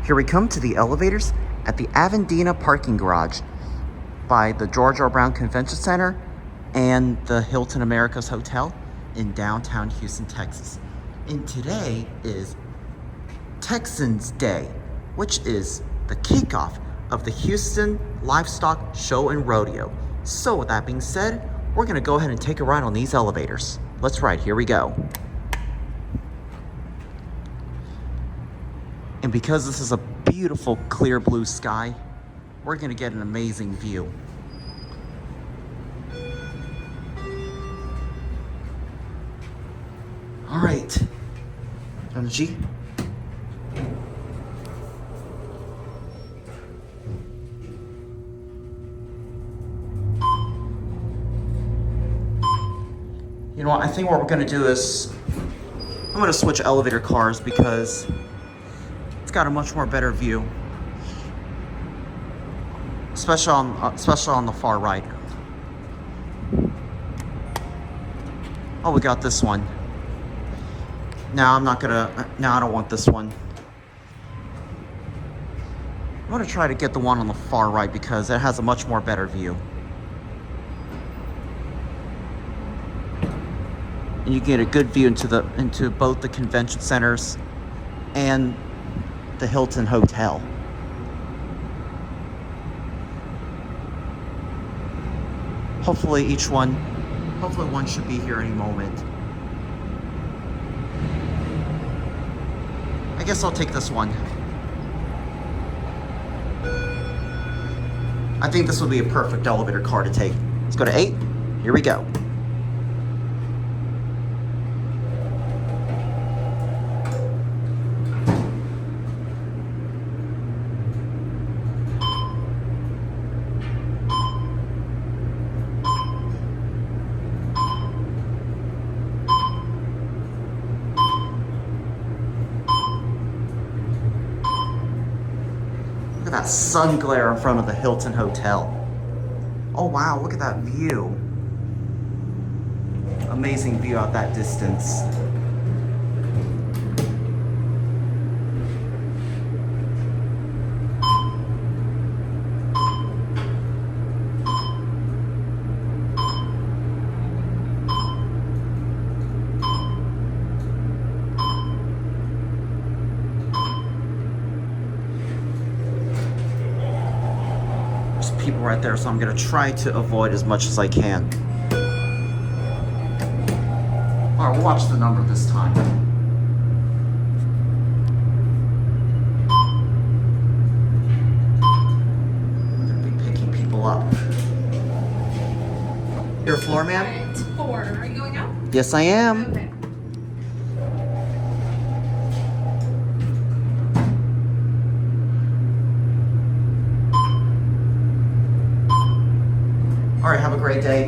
Here we come to the elevators at the Avendina parking garage by the George R. Brown Convention Center and the Hilton Americas Hotel in downtown Houston, Texas. And today is Texans Day, which is the kickoff of the Houston Livestock Show and Rodeo. So with that being said, we're gonna go ahead and take a ride on these elevators. Let's ride, here we go. And because this is a beautiful clear blue sky, we're gonna get an amazing view. All right, on the G. You know what, I think what we're gonna do is, I'm gonna switch elevator cars because it's got a much more better view. Especially on the far right. Oh, we got this one. No, I don't want this one. I'm gonna try to get the one on the far right because it has a much more better view. And you get a good view into both the convention centers and the Hilton Hotel. Hopefully one should be here any moment. I guess I'll take this one. I think this would be a perfect elevator car to take. Let's go to 8. Here we go. Look at that sun glare in front of the Hilton Hotel. Oh wow, look at that view. Amazing view out that distance. People right there, so I'm gonna try to avoid as much as I can. All right, we'll watch the number this time. I'm gonna be picking people up. You're a floor man? It's 4. Are you going up? Yes, I am. Okay. All right, have a great day.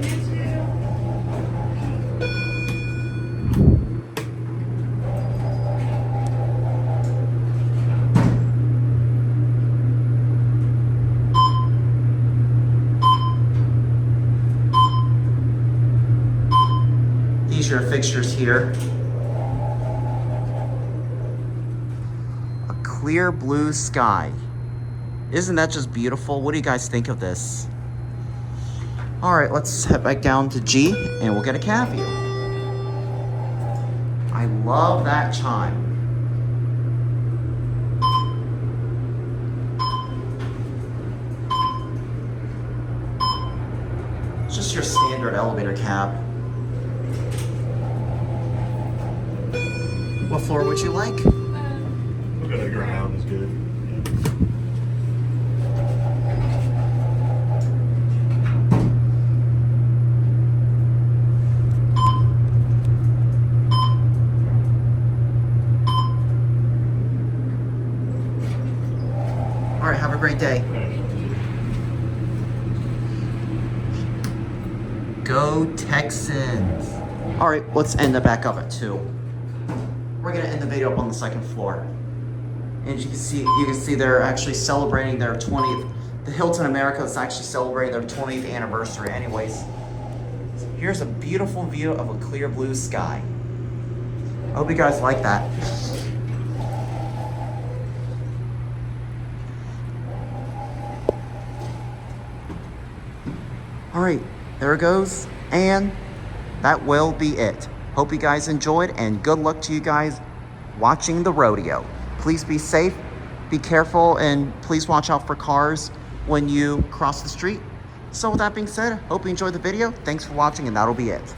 These are your fixtures here. A clear blue sky. Isn't that just beautiful? What do you guys think of this? All right, let's head back down to G and we'll get a cab view. I love that chime. It's just your standard elevator cab. What floor would you like? Look at the ground is good. All right, have a great day. Go Texans. All right, let's end the back up at 2. We're gonna end the video up on the 2nd floor. And as you can see they're actually celebrating their 20th, the Hilton America is actually celebrating their 20th anniversary. Anyways, here's a beautiful view of a clear blue sky. I hope you guys like that. All right, there it goes. And that will be it. Hope you guys enjoyed, and good luck to you guys watching the rodeo. Please be safe, be careful, and please watch out for cars when you cross the street. So with that being said, hope you enjoyed the video. Thanks for watching, and that'll be it.